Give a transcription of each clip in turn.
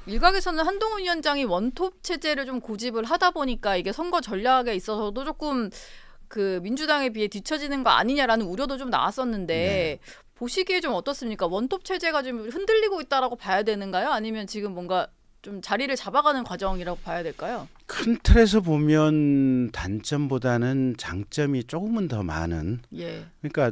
일각에서는 한동훈 위원장이 원톱 체제를 좀 고집을 하다 보니까 이게 선거 전략에 있어서도 조금 그 민주당에 비해 뒤처지는 거 아니냐라는 우려도 좀 나왔었는데 네. 보시기에 좀 어떻습니까? 원톱 체제가 좀 흔들리고 있다라고 봐야 되는가요? 아니면 지금 뭔가 좀 자리를 잡아가는 과정이라고 봐야 될까요? 큰 틀에서 보면 단점보다는 장점이 조금은 더 많은. 예. 그러니까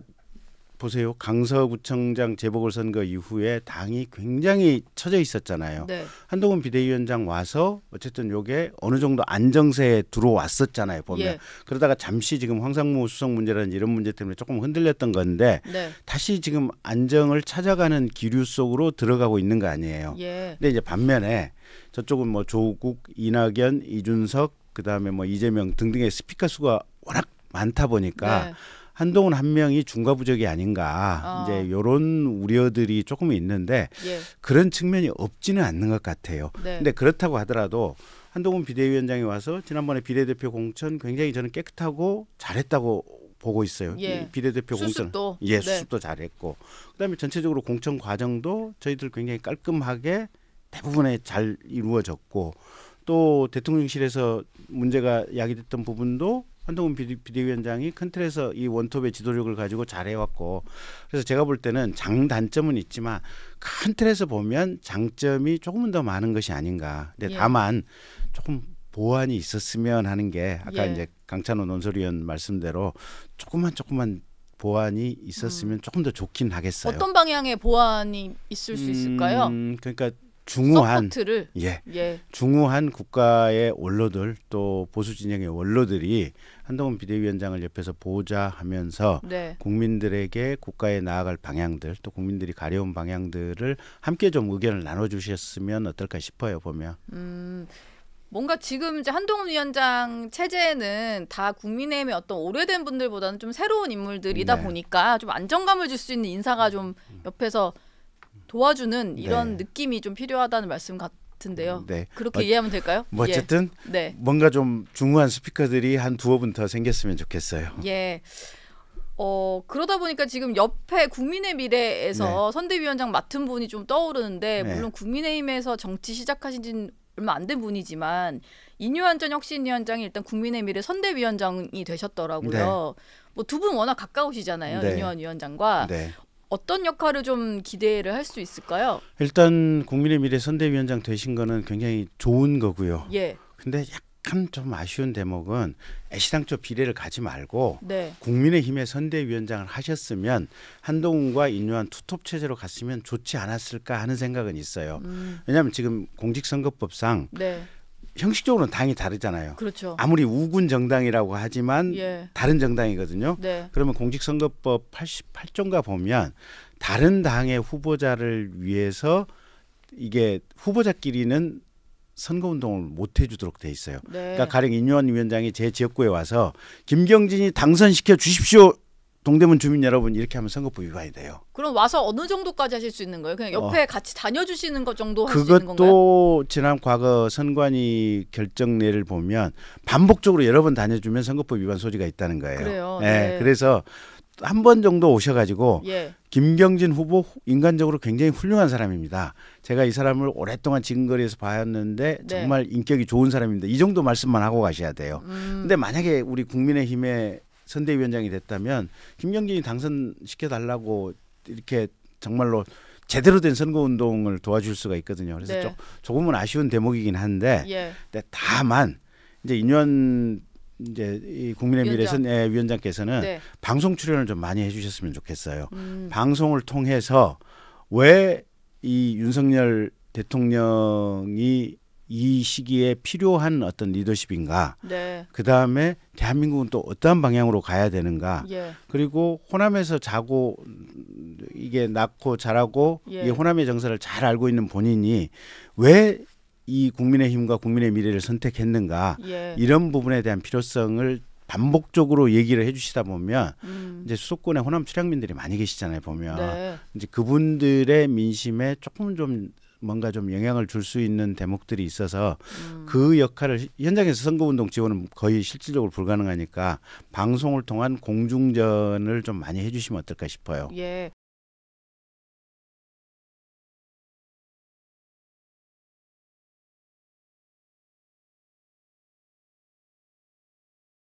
보세요. 강서구청장 재보궐선거 이후에 당이 굉장히 처져 있었잖아요. 네. 한동훈 비대위원장 와서 어쨌든 요게 어느 정도 안정세에 들어왔었잖아요. 보면. 예. 그러다가 잠시 지금 황상무 수석 문제라든지 이런 문제 때문에 조금 흔들렸던 건데 네. 다시 지금 안정을 찾아가는 기류 속으로 들어가고 있는 거 아니에요. 예. 근데 이제 반면에 저쪽은 뭐 조국, 이낙연, 이준석, 그다음에 뭐 이재명 등등의 스피커 수가 워낙 많다 보니까 네. 한동훈 한 명이 중과부적이 아닌가 이제 이런 우려들이 조금 있는데 예. 그런 측면이 없지는 않는 것 같아요. 네. 근데 그렇다고 하더라도 한동훈 비대위원장이 와서 지난번에 비례대표 공천 굉장히 저는 깨끗하고 잘했다고 보고 있어요. 예. 이 비례대표 수습도. 공천, 예, 네. 수습도 잘했고, 그다음에 전체적으로 공천 과정도 저희들 굉장히 깔끔하게 대부분에 잘 이루어졌고, 또 대통령실에서 문제가 야기됐던 부분도 한동훈 비대위원장이 큰 틀에서 이 원톱의 지도력을 가지고 잘해왔고, 그래서 제가 볼 때는 장단점은 있지만 큰 틀에서 보면 장점이 조금은 더 많은 것이 아닌가. 근데 예. 다만 조금 보완이 있었으면 하는 게 아까 예. 이제 강찬호 논설위원 말씀대로 조금만 보완이 있었으면 조금 더 좋긴 하겠어요. 어떤 방향의 보완이 있을 수 있을까요? 그러니까 중후한 서포트를. 예. 예. 중후한 국가의 원로들 또 보수 진영의 원로들이 한동훈 비대위원장을 옆에서 보좌 하면서 네. 국민들에게 국가에 나아갈 방향들 또 국민들이 가려운 방향들을 함께 좀 의견을 나눠주셨으면 어떨까 싶어요. 보면. 뭔가 지금 이제 한동훈 위원장 체제는 다 국민의힘의 어떤 오래된 분들보다는 좀 새로운 인물들이다 네. 보니까 좀 안정감을 줄 수 있는 인사가 좀 옆에서 도와주는 이런 네. 느낌이 좀 필요하다는 말씀 같은데요. 네. 그렇게 이해하면 될까요? 뭐 어쨌든 예. 네. 뭔가 좀 중후한 스피커들이 한 두어 분 더 생겼으면 좋겠어요. 예. 그러다 보니까 지금 옆에 국민의 미래에서 선대위원장 맡은 분이 좀 떠오르는데 네. 물론 국민의힘에서 정치 시작하신 지는 얼마 안 된 분이지만 인유한 전 혁신위원장이 일단 국민의 미래 선대위원장이 되셨더라고요. 네. 뭐 두 분 워낙 가까우시잖아요. 네. 인유한 위원장과. 네. 어떤 역할을 좀 기대를 할 수 있을까요? 일단 국민의 미래 선대위원장 되신 거는 굉장히 좋은 거고요. 예. 근데 약간 좀 아쉬운 대목은 애시당초 비례를 가지 말고 네. 국민의힘의 선대위원장을 하셨으면 한동훈과 인유한 투톱 체제로 갔으면 좋지 않았을까 하는 생각은 있어요. 왜냐하면 지금 공직선거법상 네. 형식적으로는 당이 다르잖아요. 그렇죠. 아무리 우군 정당이라고 하지만 예. 다른 정당이거든요. 네. 그러면 공직선거법 88조인가 보면 다른 당의 후보자를 위해서 이게 후보자끼리는 선거운동을 못 해주도록 돼 있어요. 네. 그러니까 가령 인유한 위원장이 제 지역구에 와서 김경진이 당선시켜 주십시오. 동대문 주민 여러분 이렇게 하면 선거법 위반이 돼요. 그럼 와서 어느 정도까지 하실 수 있는 거예요? 그냥 옆에 같이 다녀주시는 것 정도 할 수 있는 건가요? 그것도 지난 과거 선관위 결정례를 보면 반복적으로 여러 번 다녀주면 선거법 위반 소지가 있다는 거예요. 그래요. 네. 네. 그래서 한 번 정도 오셔가지고 예. 김경진 후보 인간적으로 굉장히 훌륭한 사람입니다. 제가 이 사람을 오랫동안 지금거리에서 봤는데 네. 정말 인격이 좋은 사람입니다. 이 정도 말씀만 하고 가셔야 돼요. 근데 만약에 우리 국민의힘의 선대위원장이 됐다면 김경진이 당선시켜달라고 이렇게 정말로 제대로 된 선거운동을 도와줄 수가 있거든요. 그래서 네. 조금은 아쉬운 대목이긴 한데 예. 근데 다만 이제 인유한 이제 이 국민의 미래 위원장께서는 네. 방송 출연을 좀 많이 해주셨으면 좋겠어요. 방송을 통해서 왜 이 윤석열 대통령이 이 시기에 필요한 어떤 리더십인가. 네. 그다음에 대한민국은 또 어떠한 방향으로 가야 되는가. 예. 그리고 호남에서 자고 이게 낳고 자라고 예. 이 호남의 정서를 잘 알고 있는 본인이 왜 이 국민의힘과 국민의 미래를 선택했는가. 예. 이런 부분에 대한 필요성을 반복적으로 얘기를 해주시다 보면 이제 수도권에 호남 출향민들이 많이 계시잖아요. 보면 네. 이제 그분들의 민심에 조금 좀 뭔가 좀 영향을 줄 수 있는 대목들이 있어서 그 역할을 현장에서 선거운동 지원은 거의 실질적으로 불가능하니까 방송을 통한 공중전을 좀 많이 해주시면 어떨까 싶어요. 예.